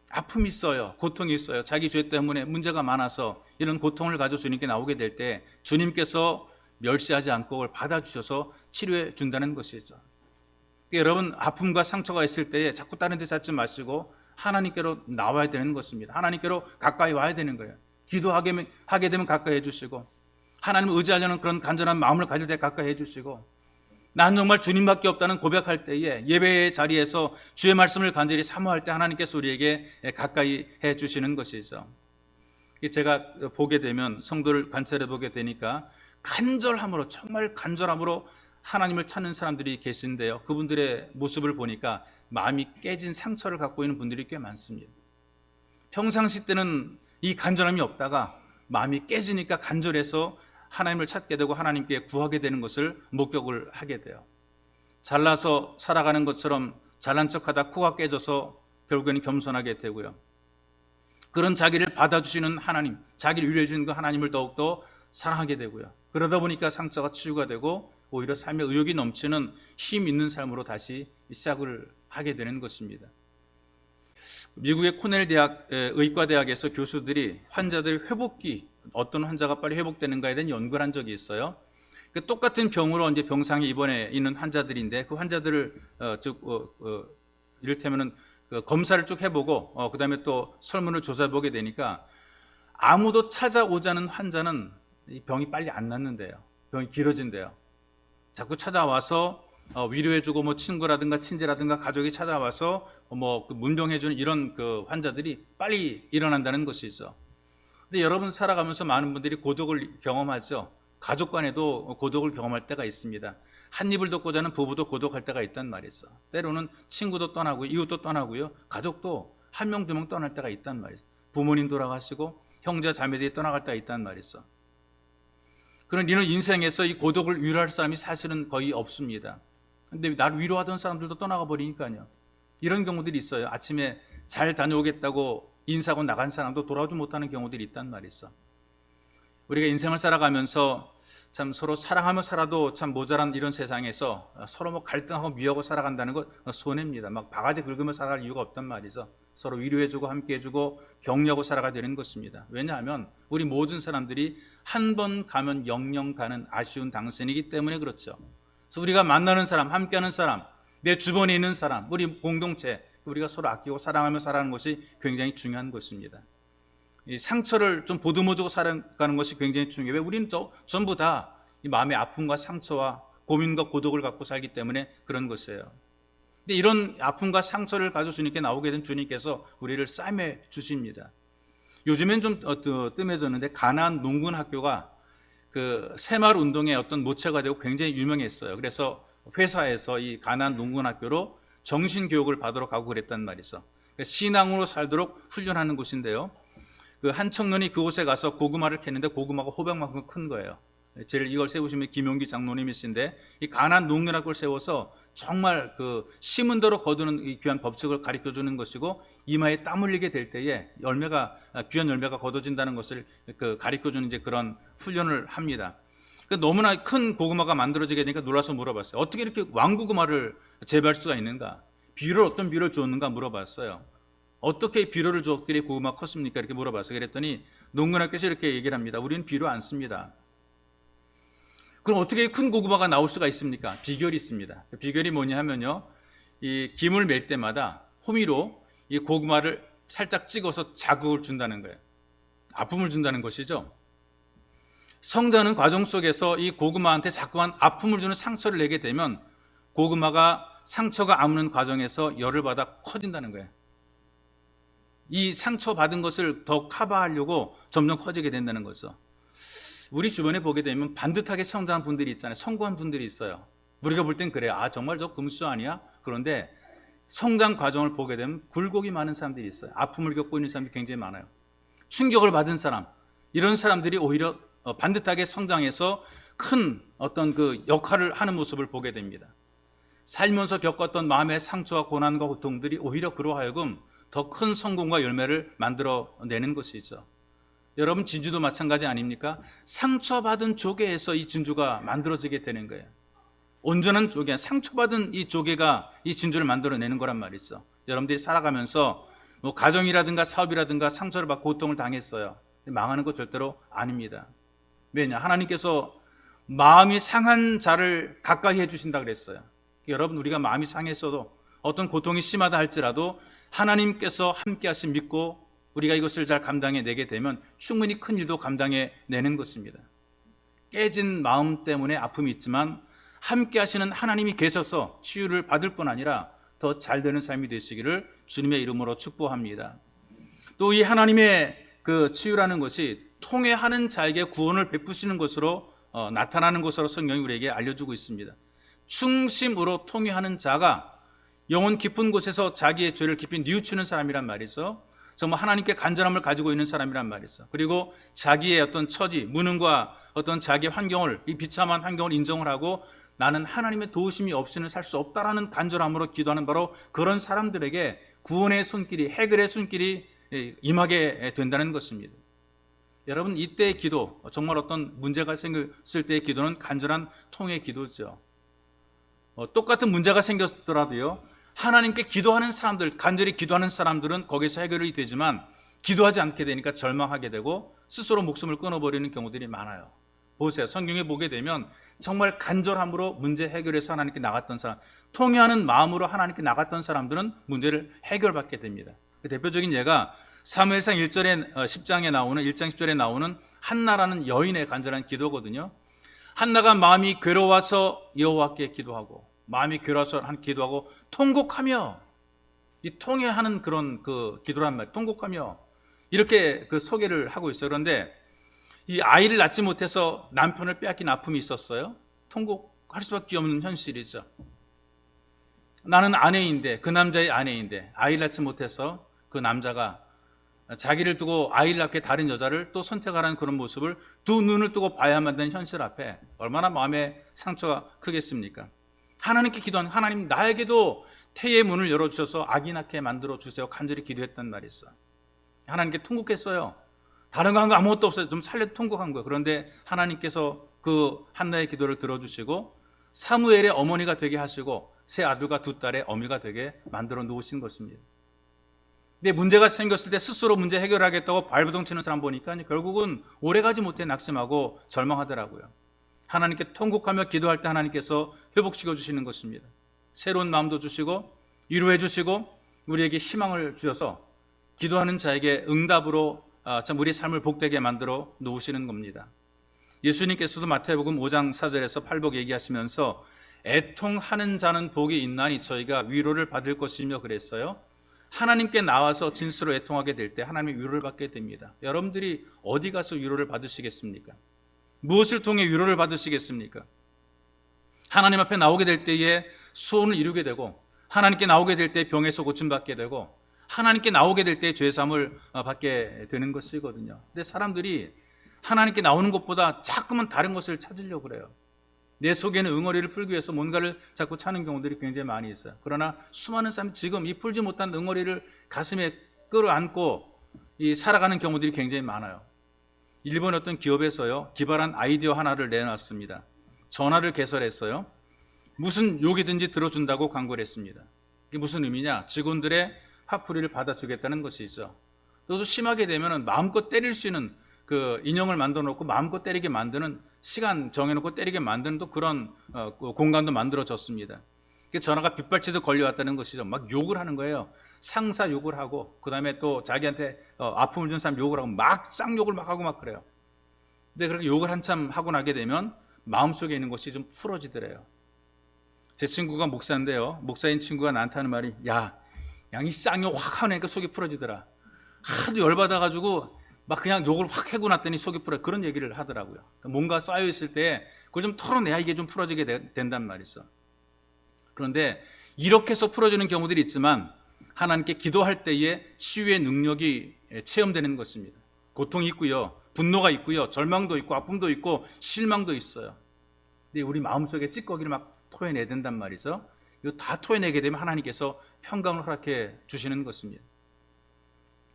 아픔이 있어요. 고통이 있어요. 자기 죄 때문에 문제가 많아서 이런 고통을 가지고 주님께 나오게 될 때 주님께서 멸시하지 않고 그걸 받아주셔서 치료해 준다는 것이죠. 여러분, 아픔과 상처가 있을 때에 자꾸 다른 데 찾지 마시고 하나님께로 나와야 되는 것입니다. 하나님께로 가까이 와야 되는 거예요. 기도하게 되면 가까이 해주시고, 하나님을 의지하려는 그런 간절한 마음을 가질 때 가까이 해주시고, 난 정말 주님밖에 없다는 고백할 때에 예배의 자리에서 주의 말씀을 간절히 사모할 때 하나님께서 우리에게 가까이 해주시는 것이죠. 제가 보게 되면, 성도를 관찰해 보게 되니까 간절함으로, 정말 간절함으로 하나님을 찾는 사람들이 계신데요, 그분들의 모습을 보니까 마음이 깨진 상처를 갖고 있는 분들이 꽤 많습니다. 평상시 때는 이 간절함이 없다가 마음이 깨지니까 간절해서 하나님을 찾게 되고 하나님께 구하게 되는 것을 목격을 하게 돼요. 잘나서 살아가는 것처럼 잘난 척하다 코가 깨져서 결국에는 겸손하게 되고요, 그런 자기를 받아주시는 하나님, 자기를 위로해 주는 그 하나님을 더욱더 사랑하게 되고요, 그러다 보니까 상처가 치유가 되고 오히려 삶의 의욕이 넘치는 힘 있는 삶으로 다시 시작을 하게 되는 것입니다. 미국의 코넬 대학 의과대학에서 교수들이 환자들의 회복기, 어떤 환자가 빨리 회복되는가에 대한 연구를 한 적이 있어요. 똑같은 병으로 이제 병상에 입원해 있는 환자들인데 그 환자들을 이를테면은 검사를 쭉 해보고 그 다음에 또 설문을 조사해보게 되니까 아무도 찾아오자는 환자는 이 병이 빨리 안 낫는데요, 병이 길어진대요. 자꾸 찾아와서 위로해주고 뭐 친구라든가 친지라든가 가족이 찾아와서 그 문병해주는 이런 그 환자들이 빨리 일어난다는 것이죠. 근데 여러분, 살아가면서 많은 분들이 고독을 경험하죠. 가족 간에도 고독을 경험할 때가 있습니다. 한 입을 덮고 자는 부부도 고독할 때가 있단 말이죠. 때로는 친구도 떠나고 이웃도 떠나고요, 가족도 한 명 두 명 떠날 때가 있단 말이죠. 부모님 돌아가시고 형제 자매들이 떠나갈 때가 있단 말이죠. 그런 이런 인생에서 이 고독을 위로할 사람이 사실은 거의 없습니다. 근데 나를 위로하던 사람들도 떠나가 버리니까요. 이런 경우들이 있어요. 아침에 잘 다녀오겠다고 인사하고 나간 사람도 돌아오지 못하는 경우들이 있단 말이죠. 우리가 인생을 살아가면서 참 서로 사랑하며 살아도 참 모자란 이런 세상에서 서로 뭐 갈등하고 미워하고 살아간다는 것 손해입니다. 막 바가지 긁으며 살아갈 이유가 없단 말이죠. 서로 위로해주고 함께해주고 격려하고 살아가야 되는 것입니다. 왜냐하면 우리 모든 사람들이 한 번 가면 영영 가는 아쉬운 당신이기 때문에 그렇죠. 그래서 우리가 만나는 사람, 함께하는 사람, 내 주변에 있는 사람, 우리 공동체, 우리가 서로 아끼고 사랑하며 살아가는 것이 굉장히 중요한 것입니다. 이 상처를 좀 보듬어주고 살아가는 것이 굉장히 중요해요. 왜? 우리는 전부 다 이 마음의 아픔과 상처와 고민과 고독을 갖고 살기 때문에 그런 것이에요. 근데 이런 아픔과 상처를 가지고 주님께 나오게 된 주님께서 우리를 싸매 주십니다. 요즘엔 좀 뜸해졌는데 가나안 농군 학교가 그 새마을 운동의 어떤 모체가 되고 굉장히 유명했어요. 그래서 회사에서 이 가나안 농군 학교로 정신 교육을 받으러 가고 그랬단 말이죠. 신앙으로 살도록 훈련하는 곳인데요. 그 한 청년이 그곳에 가서 고구마를 캐는데 고구마가 호박만큼 큰 거예요. 제일 이걸 세우시면 김용기 장로님이신데 이 가나안 농군학교를 세워서 정말 그 심은 대로 거두는 이 귀한 법칙을 가르쳐 주는 것이고 이마에 땀 흘리게 될 때에 귀한 열매가 거둬진다는 것을 그 가르쳐 주는 이제 그런 훈련을 합니다. 너무나 큰 고구마가 만들어지게 되니까 놀라서 물어봤어요. 어떻게 이렇게 왕고구마를 재배할 수가 있는가? 어떤 비료를 줬는가 물어봤어요. 어떻게 비료를 줬길래 고구마가 컸습니까? 이렇게 물어봤어요. 그랬더니 농군학교에서 이렇게 얘기를 합니다. 우리는 비료 안 씁니다. 그럼 어떻게 큰 고구마가 나올 수가 있습니까? 비결이 있습니다. 그 비결이 뭐냐 하면요. 이 김을 맬 때마다 호미로 이 고구마를 살짝 찍어서 자극을 준다는 거예요. 아픔을 준다는 것이죠. 성장하는 과정 속에서 이 고구마한테 자꾸만 아픔을 주는 상처를 내게 되면 고구마가 상처가 아무는 과정에서 열을 받아 커진다는 거예요. 이 상처받은 것을 더 커버하려고 점점 커지게 된다는 거죠. 우리 주변에 보게 되면 반듯하게 성장한 분들이 있잖아요. 성공한 분들이 있어요. 우리가 볼 땐 그래요. 정말 저 금수 아니야? 그런데 성장 과정을 보게 되면 굴곡이 많은 사람들이 있어요. 아픔을 겪고 있는 사람들이 굉장히 많아요. 충격을 받은 사람, 이런 사람들이 오히려 반듯하게 성장해서 큰 어떤 그 역할을 하는 모습을 보게 됩니다. 살면서 겪었던 마음의 상처와 고난과 고통들이 오히려 그로 하여금 더 큰 성공과 열매를 만들어내는 것이죠. 여러분 진주도 마찬가지 아닙니까? 상처받은 조개에서 이 진주가 만들어지게 되는 거예요. 온전한 조개, 상처받은 이 조개가 이 진주를 만들어내는 거란 말이죠. 여러분들이 살아가면서 뭐 가정이라든가 사업이라든가 상처를 받고 고통을 당했어요. 망하는 것 절대로 아닙니다. 왜냐? 하나님께서 마음이 상한 자를 가까이 해주신다 그랬어요. 여러분 우리가 마음이 상했어도 어떤 고통이 심하다 할지라도 하나님께서 함께 하신 믿고 우리가 이것을 잘 감당해내게 되면 충분히 큰 일도 감당해내는 것입니다. 깨진 마음 때문에 아픔이 있지만 함께 하시는 하나님이 계셔서 치유를 받을 뿐 아니라 더 잘되는 삶이 되시기를 주님의 이름으로 축복합니다. 또 이 하나님의 그 치유라는 것이 통회하는 자에게 구원을 베푸시는 것으로 나타나는 것으로 성경이 우리에게 알려주고 있습니다. 충심으로 통회하는 자가 영혼 깊은 곳에서 자기의 죄를 깊이 뉘우치는 사람이란 말이죠. 정말 하나님께 간절함을 가지고 있는 사람이란 말이죠. 그리고 자기의 어떤 처지, 무능과 어떤 자기의 환경을, 이 비참한 환경을 인정을 하고 나는 하나님의 도우심이 없이는 살 수 없다라는 간절함으로 기도하는 바로 그런 사람들에게 구원의 손길이, 해결의 손길이 임하게 된다는 것입니다. 여러분 이때의 기도, 정말 어떤 문제가 생겼을 때의 기도는 간절한 통의 기도죠. 똑같은 문제가 생겼더라도요, 하나님께 기도하는 사람들, 간절히 기도하는 사람들은 거기서 해결이 되지만 기도하지 않게 되니까 절망하게 되고 스스로 목숨을 끊어버리는 경우들이 많아요. 보세요. 성경에 보게 되면 정말 간절함으로 문제 해결해서 하나님께 나갔던 사람, 통회하는 마음으로 하나님께 나갔던 사람들은 문제를 해결받게 됩니다. 그 대표적인 예가 사무엘상 10장에 나오는 1장 10절에 나오는 한나라는 여인의 간절한 기도거든요. 한나가 마음이 괴로워서 여호와께 기도하고 마음이 괴로워서 기도하고 통곡하며, 이 통회하는 그런 그 기도란 말, 통곡하며 이렇게 그 소개를 하고 있어요. 그런데 이 아이를 낳지 못해서 남편을 빼앗긴 아픔이 있었어요. 통곡할 수밖에 없는 현실이죠. 나는 아내인데, 그 남자의 아내인데 아이를 낳지 못해서 그 남자가 자기를 두고 아이를 낳게 다른 여자를 또 선택하라는 그런 모습을 두 눈을 뜨고 봐야만 되는 현실 앞에 얼마나 마음의 상처가 크겠습니까? 하나님께 기도한 하나님, 나에게도 태의 문을 열어주셔서 아기 낳게 만들어 주세요. 간절히 기도했단 말이 있어. 하나님께 통곡했어요. 다른 거 한 거 아무것도 없어요. 좀 살려 통곡한 거예요. 그런데 하나님께서 그 한나의 기도를 들어주시고 사무엘의 어머니가 되게 하시고 세 아들과 두 딸의 어미가 되게 만들어 놓으신 것입니다. 근데 문제가 생겼을 때 스스로 문제 해결하겠다고 발버둥 치는 사람 보니까 결국은 오래가지 못해 낙심하고 절망하더라고요. 하나님께 통곡하며 기도할 때 하나님께서 회복시켜 주시는 것입니다. 새로운 마음도 주시고 위로해 주시고 우리에게 희망을 주셔서 기도하는 자에게 응답으로 참 우리 삶을 복되게 만들어 놓으시는 겁니다. 예수님께서도 마태복음 5장 4절에서 팔복 얘기하시면서 애통하는 자는 복이 있나니 저희가 위로를 받을 것이며 그랬어요. 하나님께 나와서 진수로 애통하게 될 때 하나님의 위로를 받게 됩니다. 여러분들이 어디 가서 위로를 받으시겠습니까? 무엇을 통해 위로를 받으시겠습니까? 하나님 앞에 나오게 될 때에 소원을 이루게 되고 하나님께 나오게 될 때 병에서 고침받게 되고 하나님께 나오게 될 때 죄사함을 받게 되는 것이거든요. 근데 사람들이 하나님께 나오는 것보다 자꾸만 다른 것을 찾으려고 그래요. 내 속에는 응어리를 풀기 위해서 뭔가를 자꾸 찾는 경우들이 굉장히 많이 있어요. 그러나 수많은 사람이 지금 이 풀지 못한 응어리를 가슴에 끌어안고 살아가는 경우들이 굉장히 많아요. 일본 어떤 기업에서요, 기발한 아이디어 하나를 내놨습니다. 전화를 개설했어요. 무슨 욕이든지 들어준다고 광고를 했습니다. 이게 무슨 의미냐? 직원들의 화풀이를 받아주겠다는 것이죠. 또 심하게 되면 마음껏 때릴 수 있는 그 인형을 만들어 놓고 마음껏 때리게 만드는, 시간 정해놓고 때리게 만드는 또 그런 공간도 만들어졌습니다. 전화가 빗발치듯 걸려왔다는 것이죠. 막 욕을 하는 거예요. 상사 욕을 하고, 그 다음에 또 자기한테 아픔을 준 사람 욕을 하고, 막 쌍욕을 막 하고 막 그래요. 근데 그렇게 욕을 한참 하고 나게 되면 마음속에 있는 것이 좀 풀어지더래요. 제 친구가 목사인데요, 목사인 친구가 나한테 하는 말이, 야, 이 쌍욕 확 하니까 속이 풀어지더라. 하도 열받아가지고 막 그냥 욕을 확 해고 났더니 속이 풀어. 그런 얘기를 하더라고요. 뭔가 쌓여있을 때 그걸 좀 털어내야 이게 좀 풀어지게 된단 말이죠. 그런데 이렇게 해서 풀어지는 경우들이 있지만 하나님께 기도할 때에 치유의 능력이 체험되는 것입니다. 고통이 있고요, 분노가 있고요, 절망도 있고 아픔도 있고 실망도 있어요. 근데 우리 마음속에 찌꺼기를 막 토해내야 된단 말이죠. 이거 다 토해내게 되면 하나님께서 평강을 허락해 주시는 것입니다.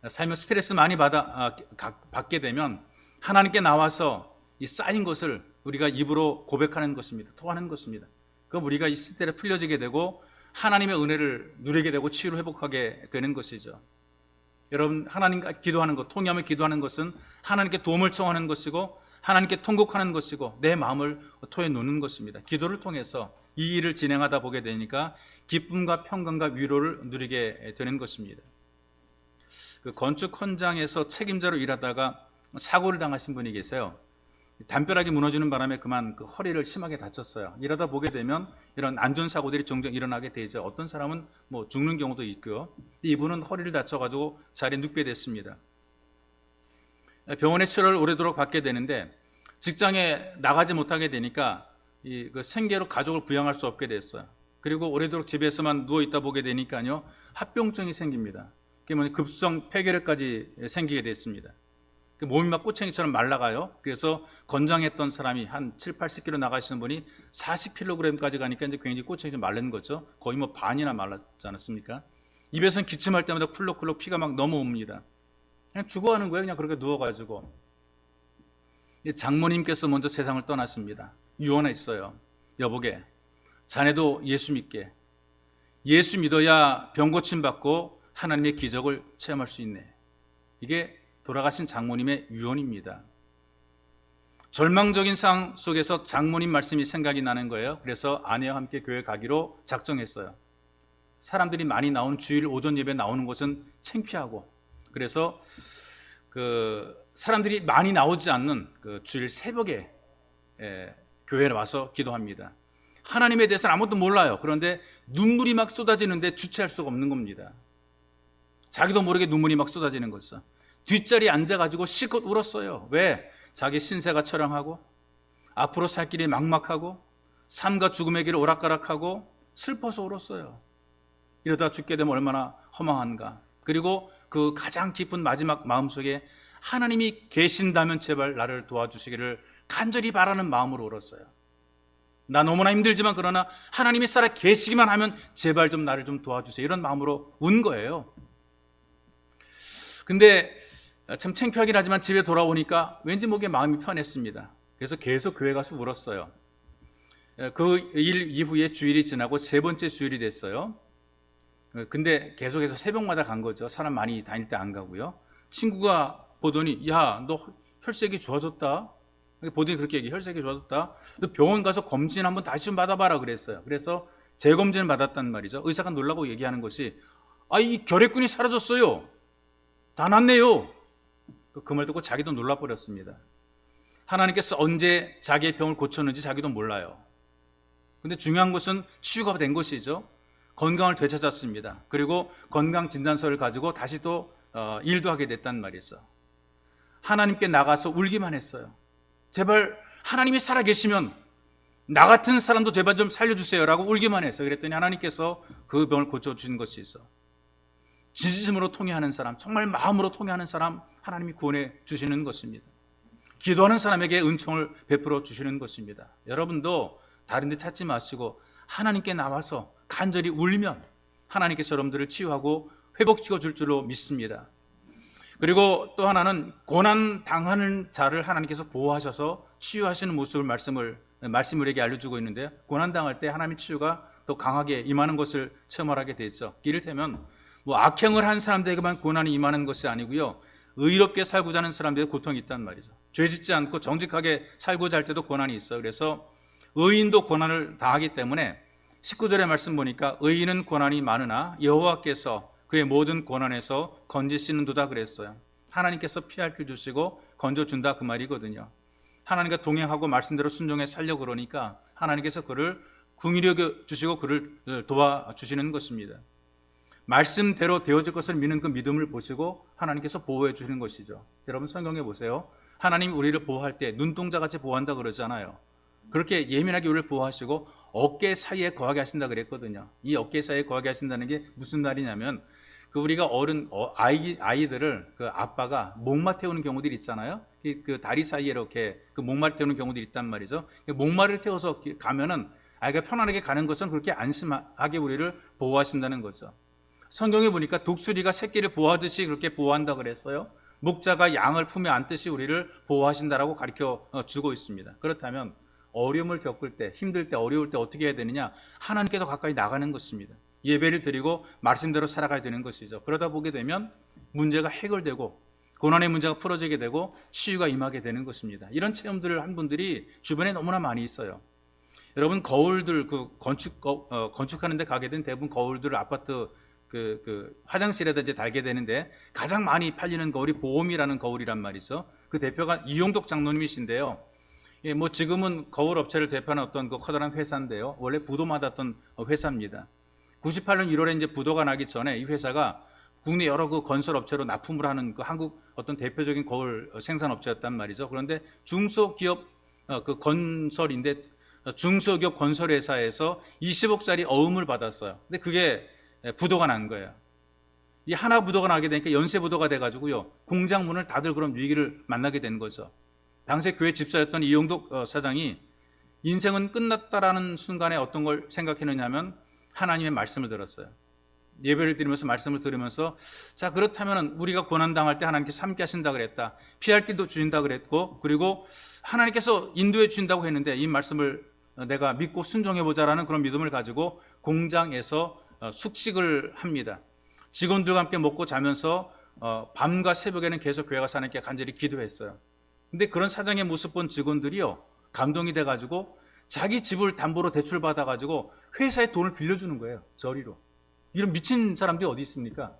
살면 스트레스 많이 받게 되면 하나님께 나와서 이 쌓인 것을 우리가 입으로 고백하는 것입니다. 토하는 것입니다. 그럼 우리가 이 스트레스 풀려지게 되고 하나님의 은혜를 누리게 되고 치유를 회복하게 되는 것이죠. 여러분, 하나님과 기도하는 것, 통념에 기도하는 것은 하나님께 도움을 청하는 것이고 하나님께 통곡하는 것이고 내 마음을 토해 놓는 것입니다. 기도를 통해서 이 일을 진행하다 보게 되니까 기쁨과 평강과 위로를 누리게 되는 것입니다. 그 건축 현장에서 책임자로 일하다가 사고를 당하신 분이 계세요. 담벼락이 무너지는 바람에 그만 그 허리를 심하게 다쳤어요. 이러다 보게 되면 이런 안전사고들이 종종 일어나게 되죠. 어떤 사람은 뭐 죽는 경우도 있고요. 이분은 허리를 다쳐가지고 자리에 눕게 됐습니다. 병원의 치료를 오래도록 받게 되는데 직장에 나가지 못하게 되니까 그 생계로 가족을 부양할 수 없게 됐어요. 그리고 오래도록 집에서만 누워있다 보게 되니까요, 합병증이 생깁니다. 그게 급성 폐결핵까지 생기게 됐습니다. 몸이 막 꼬챙이처럼 말라가요. 그래서 건장했던 사람이 한 7, 80kg 나가시는 분이 40kg까지 가니까 이제 굉장히 꼬챙이 좀 마른 거죠. 거의 뭐 반이나 말랐지 않았습니까? 입에서는 기침할 때마다 쿨럭쿨럭 피가 막 넘어옵니다. 그냥 죽어가는 거예요. 그냥 그렇게 누워가지고. 장모님께서 먼저 세상을 떠났습니다. 유언했어요. 여보게, 자네도 예수 믿게. 예수 믿어야 병 고침 받고 하나님의 기적을 체험할 수 있네. 이게 돌아가신 장모님의 유언입니다. 절망적인 상황 속에서 장모님 말씀이 생각이 나는 거예요. 그래서 아내와 함께 교회 가기로 작정했어요. 사람들이 많이 나오는 주일 오전 예배 나오는 곳은 창피하고, 그래서 그 사람들이 많이 나오지 않는 그 주일 새벽에 교회에 와서 기도합니다. 하나님에 대해서는 아무것도 몰라요. 그런데 눈물이 막 쏟아지는데 주체할 수가 없는 겁니다. 자기도 모르게 눈물이 막 쏟아지는 거죠. 뒷자리에 앉아가지고 실컷 울었어요. 왜? 자기 신세가 처량하고 앞으로 살 길이 막막하고 삶과 죽음의 길을 오락가락하고 슬퍼서 울었어요. 이러다 죽게 되면 얼마나 허망한가. 그리고 그 가장 깊은 마지막 마음속에 하나님이 계신다면 제발 나를 도와주시기를 간절히 바라는 마음으로 울었어요. 나 너무나 힘들지만 그러나 하나님이 살아 계시기만 하면 제발 좀 나를 좀 도와주세요. 이런 마음으로 운 거예요. 근데 참 창피하긴 하지만 집에 돌아오니까 왠지 모르게 마음이 편했습니다. 그래서 계속 교회 가서 울었어요. 그 일 이후에 주일이 지나고 세 번째 주일이 됐어요. 근데 계속해서 새벽마다 간 거죠. 사람 많이 다닐 때 안 가고요. 친구가 보더니 야, 너 혈색이 좋아졌다. 보더니 그렇게 얘기해. 혈색이 좋아졌다. 너 병원 가서 검진 한번 다시 좀 받아봐라 그랬어요. 그래서 재검진을 받았단 말이죠. 의사가 놀라고 얘기하는 것이 이 결핵균이 사라졌어요. 다 낫네요. 그 말 듣고 자기도 놀라버렸습니다. 하나님께서 언제 자기의 병을 고쳤는지 자기도 몰라요. 근데 중요한 것은 치유가 된 것이죠. 건강을 되찾았습니다. 그리고 건강진단서를 가지고 다시 또 일도 하게 됐단 말이죠. 하나님께 나가서 울기만 했어요. 제발 하나님이 살아계시면 나 같은 사람도 제발 좀 살려주세요 라고 울기만 했어요. 그랬더니 하나님께서 그 병을 고쳐주신 것이 있어. 진심으로 통회하는 사람, 정말 마음으로 통회하는 사람 하나님이 구원해 주시는 것입니다. 기도하는 사람에게 은총을 베풀어 주시는 것입니다. 여러분도 다른 데 찾지 마시고 하나님께 나와서 간절히 울면 하나님께서 여러분들을 치유하고 회복시켜 줄 줄로 믿습니다. 그리고 또 하나는 고난 당하는 자를 하나님께서 보호하셔서 치유하시는 모습을 말씀을 우리에게 알려주고 있는데요. 고난 당할 때 하나님의 치유가 더 강하게 임하는 것을 체험하게 되죠. 이를테면 악행을 한 사람들에게만 고난이 임하는 것이 아니고요. 의롭게 살고자 하는 사람들에게 고통이 있단 말이죠. 죄 짓지 않고 정직하게 살고자 할 때도 고난이 있어요. 그래서 의인도 고난을 당하기 때문에 19절의 말씀 보니까 의인은 고난이 많으나 여호와께서 그의 모든 고난에서 건지시는도다 그랬어요. 하나님께서 피할 길 주시고 건져준다 그 말이거든요. 하나님과 동행하고 말씀대로 순종해 살려고 그러니까 하나님께서 그를 긍휼히 여겨 주시고 그를 도와주시는 것입니다. 말씀대로 되어질 것을 믿는 그 믿음을 보시고 하나님께서 보호해 주시는 것이죠. 여러분 성경에 보세요. 하나님 우리를 보호할 때 눈동자같이 보호한다 그러잖아요. 그렇게 예민하게 우리를 보호하시고 어깨 사이에 거하게 하신다 그랬거든요. 이 어깨 사이에 거하게 하신다는 게 무슨 말이냐면 우리가 아이들을 그 아빠가 목마 태우는 경우들이 있잖아요. 그 다리 사이에 이렇게 그 목마를 태우는 경우들이 있단 말이죠. 목마를 태워서 가면은 아이가 편안하게 가는 것은 그렇게 안심하게 우리를 보호하신다는 거죠. 성경에 보니까 독수리가 새끼를 보호하듯이 그렇게 보호한다 그랬어요. 목자가 양을 품에 안듯이 우리를 보호하신다라고 가르쳐 주고 있습니다. 그렇다면 어려움을 겪을 때, 힘들 때, 어려울 때 어떻게 해야 되느냐? 하나님께 더 가까이 나가는 것입니다. 예배를 드리고 말씀대로 살아가야 되는 것이죠. 그러다 보게 되면 문제가 해결되고 고난의 문제가 풀어지게 되고 치유가 임하게 되는 것입니다. 이런 체험들을 한 분들이 주변에 너무나 많이 있어요. 여러분 거울들 건축하는 데 가게 된 대부분 거울들 아파트 화장실에다 이제 달게 되는데 가장 많이 팔리는 거울이 보험이라는 거울이란 말이죠. 그 대표가 이용덕 장로님이신데요. 지금은 거울 업체를 대표하는 어떤 그 커다란 회사인데요. 원래 부도 맞았던 회사입니다. 98년 1월에 이제 부도가 나기 전에 이 회사가 국내 여러 그 건설 업체로 납품을 하는 그 한국 어떤 대표적인 거울 생산 업체였단 말이죠. 그런데 중소기업 건설인데 중소기업 건설 회사에서 20억짜리 어음을 받았어요. 근데 그게 부도가 난 거예요. 이 하나 부도가 나게 되니까 연쇄 부도가 돼가지고요. 공장 문을 닫을 그런 위기를 만나게 된 거죠. 당시에 교회 집사였던 이용덕 사장이 인생은 끝났다라는 순간에 어떤 걸 생각했느냐면 하나님의 말씀을 들었어요. 예배를 드리면서 말씀을 들으면서 자 그렇다면 우리가 고난당할 때 하나님께서 함께 하신다 그랬다. 피할 길도 주신다 그랬고 그리고 하나님께서 인도해 주신다고 했는데 이 말씀을 내가 믿고 순종해보자라는 그런 믿음을 가지고 공장에서 숙식을 합니다. 직원들과 함께 먹고 자면서 밤과 새벽에는 계속 교회 가서 하나님께 간절히 기도했어요. 근데 그런 사장의 모습 본 직원들이요 감동이 돼가지고 자기 집을 담보로 대출 받아가지고 회사에 돈을 빌려주는 거예요. 저리로. 이런 미친 사람들이 어디 있습니까?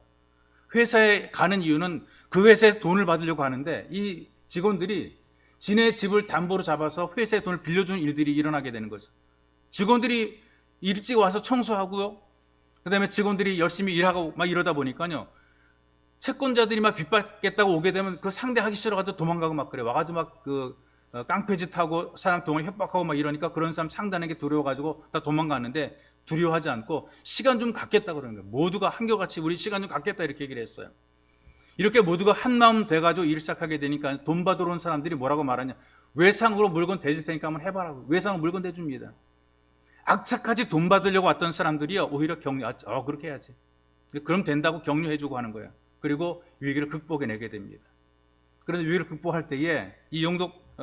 회사에 가는 이유는 그 회사에 돈을 받으려고 하는데 이 직원들이 지네 집을 담보로 잡아서 회사에 돈을 빌려주는 일들이 일어나게 되는 거죠. 직원들이 일찍 와서 청소하고요. 그 다음에 직원들이 열심히 일하고 막 이러다 보니까요. 채권자들이 막 빚받겠다고 오게 되면 그 상대하기 싫어가지고 도망가고 막 그래. 와가지고 막 깡패짓하고 사람 동을 협박하고 막 이러니까 그런 사람 상대하는 게 두려워가지고 다 도망가는데 두려워하지 않고 시간 좀 갖겠다 그러는 거예요. 모두가 한결같이 우리 시간 좀 갖겠다 이렇게 얘기를 했어요. 이렇게 모두가 한마음 돼가지고 일을 시작하게 되니까 돈 받으러 온 사람들이 뭐라고 말하냐. 외상으로 물건 대줄 테니까 한번 해봐라고. 외상으로 물건 대줍니다. 악착같이 돈 받으려고 왔던 사람들이요, 오히려 그렇게 해야지. 그럼 된다고 격려해주고 하는 거예요. 그리고 위기를 극복해내게 됩니다. 그런데 위기를 극복할 때에 이 영독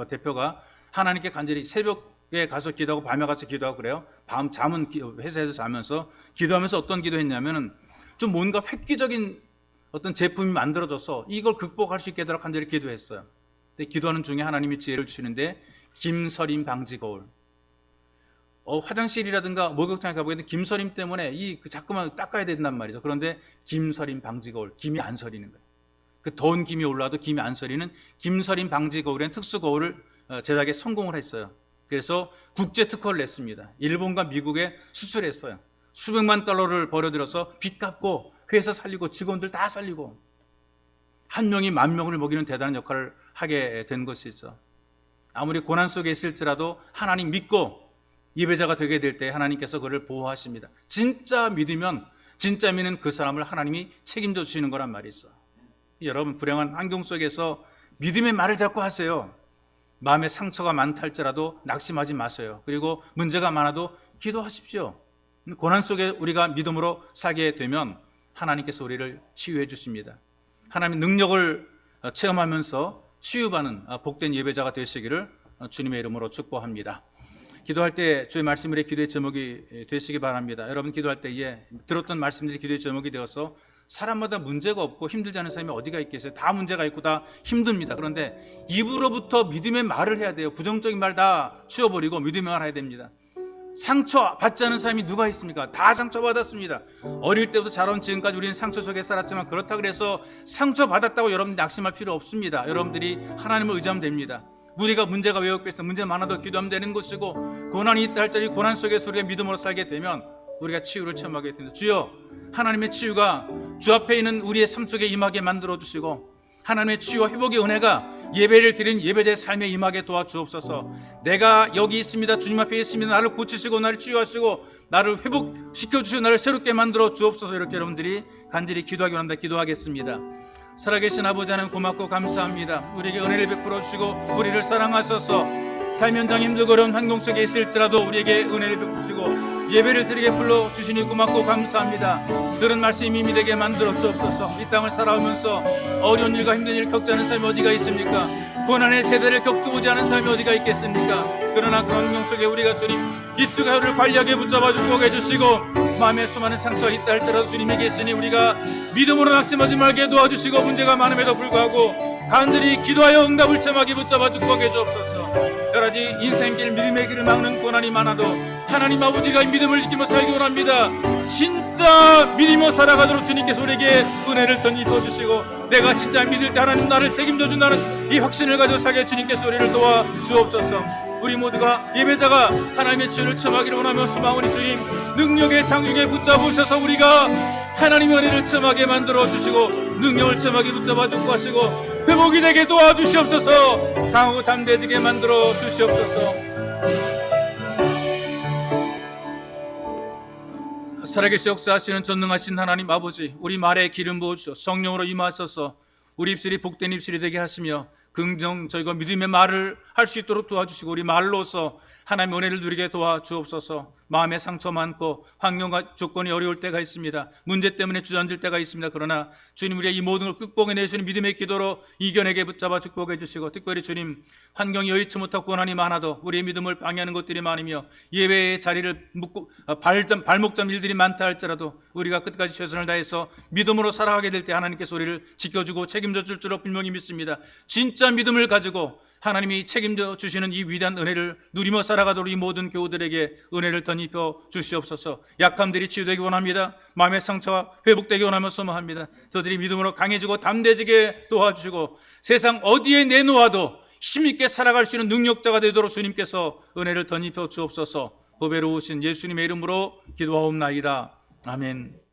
대표가 하나님께 간절히 새벽에 가서 기도하고 밤에 가서 기도하고 그래요. 잠은 회사에서 자면서 기도하면서 어떤 기도했냐면은 좀 뭔가 획기적인 어떤 제품이 만들어져서 이걸 극복할 수 있게 해달라고 간절히 기도했어요. 근데 기도하는 중에 하나님이 지혜를 주시는데 김서림 방지 거울. 화장실이라든가 목욕탕에 가보겠는데 김서림 때문에 자꾸만 닦아야 된단 말이죠. 그런데 김서림 방지 거울, 김이 안 서리는 거예요. 그 더운 김이 올라와도 김이 안 서리는 김서림 방지 거울엔 특수 거울을 제작에 성공을 했어요. 그래서 국제 특허를 냈습니다. 일본과 미국에 수출했어요. 수백만 달러를 벌어들여서 빚 갚고 회사 살리고 직원들 다 살리고 한 명이 만 명을 먹이는 대단한 역할을 하게 된 것이죠. 아무리 고난 속에 있을지라도 하나님 믿고 예배자가 되게 될 때 하나님께서 그를 보호하십니다. 진짜 믿으면 진짜 믿는 그 사람을 하나님이 책임져 주시는 거란 말이 있어. 여러분, 불행한 환경 속에서 믿음의 말을 자꾸 하세요. 마음에 상처가 많다 할지라도 낙심하지 마세요. 그리고 문제가 많아도 기도하십시오. 고난 속에 우리가 믿음으로 살게 되면 하나님께서 우리를 치유해 주십니다. 하나님의 능력을 체험하면서 치유받는 복된 예배자가 되시기를 주님의 이름으로 축복합니다. 기도할 때 주의 말씀이 우리의 기도의 제목이 되시기 바랍니다. 여러분, 기도할 때에 들었던 말씀들이 기도의 제목이 되어서 사람마다 문제가 없고 힘들지 않은 사람이 어디가 있겠어요? 다 문제가 있고 다 힘듭니다. 그런데 입으로부터 믿음의 말을 해야 돼요. 부정적인 말 다 치워버리고 믿음의 말을 해야 됩니다. 상처 받지 않은 사람이 누가 있습니까? 다 상처받았습니다. 어릴 때부터 자라온 지금까지 우리는 상처 속에 살았지만 그렇다고 해서 상처받았다고 여러분들이 낙심할 필요 없습니다. 여러분들이 하나님을 의지하면 됩니다. 우리가 문제가 왜 없겠어? 문제 많아도 기도하면 되는 것이고, 고난이 있다 할지라도 이 고난 속에서 우리가 믿음으로 살게 되면 우리가 치유를 체험하게 됩니다. 주여, 하나님의 치유가 주 앞에 있는 우리의 삶 속에 임하게 만들어 주시고, 하나님의 치유와 회복의 은혜가 예배를 드린 예배자의 삶에 임하게 도와주옵소서. 내가 여기 있습니다. 주님 앞에 있습니다. 나를 고치시고 나를 치유하시고 나를 회복시켜 주시고 나를 새롭게 만들어 주옵소서. 이렇게 여러분들이 간절히 기도하기 원한다. 기도하겠습니다. 살아계신 아버지 하나님, 고맙고 감사합니다. 우리에게 은혜를 베풀어 주시고 우리를 사랑하셔서 삶 현장 힘들고 어려운 환경 속에 있을지라도 우리에게 은혜를 베푸시고 예배를 드리게 불러주시니 고맙고 감사합니다. 들은 말씀이 힘이 되게 만들어 주옵소서. 이 땅을 살아오면서 어려운 일과 힘든 일을 겪지 않은 사람이 어디가 있습니까? 고난의 세대를 겪어보지 않은 사람이 어디가 있겠습니까? 그러나 그런 환경 속에 우리가 주님 기수가 혀를 관리하게 붙잡아 주고 해주시고 마음에 수많은 상처가 있다 할지라도 주님에게 있으니 우리가 믿음으로 낙심하지 말게 도와주시고 문제가 많음에도 불구하고 간절히 기도하여 응답을 체험하게 붙잡아 주고 해주옵소서. 여러 가지 인생길 믿음의 길을 막는 고난이 많아도 하나님 아버지가 믿음을 지키며 살기 원합니다. 진짜 믿으며 살아가도록 주님께서 우리에게 은혜를 덧입혀 주시고 내가 진짜 믿을 때 하나님 나를 책임져 준다는 이 확신을 가지고 살게 주님께서 우리를 도와 주옵소서. 우리 모두가 예배자가 하나님의 치유를 체험하기를 원하며 소망하오니 주님 능력의 장육에 붙잡으셔서 우리가 하나님의 은혜를 체험하게 만들어 주시고 능력을 체험하게 붙잡아 주고 하시고 회복이 되게 도와주시옵소서. 강하고 담대해지게 만들어 주시옵소서. 살아계시 역사하시는 전능하신 하나님 아버지, 우리 말에 기름 부어주셔 성령으로 임하셔서 우리 입술이 복된 입술이 되게 하시며 긍정적이고 믿음의 말을 할 수 있도록 도와주시고 우리 말로서 하나님의 은혜를 누리게 도와주옵소서. 마음에 상처 많고 환경과 조건이 어려울 때가 있습니다. 문제 때문에 주저앉을 때가 있습니다. 그러나 주님 우리의 이 모든 걸 극복해내시는 믿음의 기도로 이겨내게 붙잡아 축복해 주시고 특별히 주님 환경이 여의치 못하고 고난이 많아도 우리의 믿음을 방해하는 것들이 많으며 예배의 자리를 묶고 발목 잡는 일들이 많다 할지라도 우리가 끝까지 최선을 다해서 믿음으로 살아가게 될 때 하나님께서 우리를 지켜주고 책임져 줄 줄로 분명히 믿습니다. 진짜 믿음을 가지고 하나님이 책임져 주시는 이 위대한 은혜를 누리며 살아가도록 이 모든 교우들에게 은혜를 덧입혀 주시옵소서. 약함들이 치유되기 원합니다. 마음의 상처가 회복되기 원하며 소망합니다. 저들이 믿음으로 강해지고 담대해지게 도와주시고 세상 어디에 내놓아도 힘있게 살아갈 수 있는 능력자가 되도록 주님께서 은혜를 덧입혀 주옵소서. 보배로우신 예수님의 이름으로 기도하옵나이다. 아멘.